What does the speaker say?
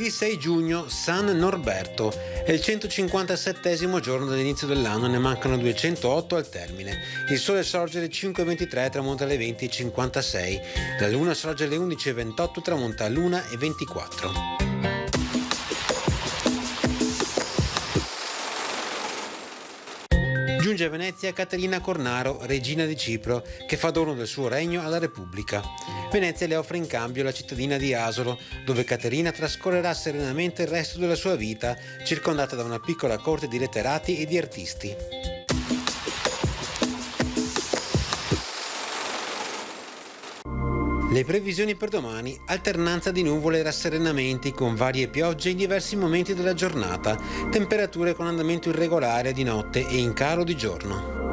26 giugno, San Norberto. È il 157° giorno dall'inizio dell'anno, ne mancano 208 al termine. Il sole sorge alle 5:23 e tramonta alle 20:56. La luna sorge alle 11:28 e tramonta all'1:24. Giunge a Venezia Caterina Cornaro, regina di Cipro, che fa dono del suo regno alla Repubblica. Venezia le offre in cambio la cittadina di Asolo, dove Caterina trascorrerà serenamente il resto della sua vita, circondata da una piccola corte di letterati e di artisti. Le previsioni per domani: alternanza di nuvole e rasserenamenti con varie piogge in diversi momenti della giornata, temperature con andamento irregolare di notte e in calo di giorno.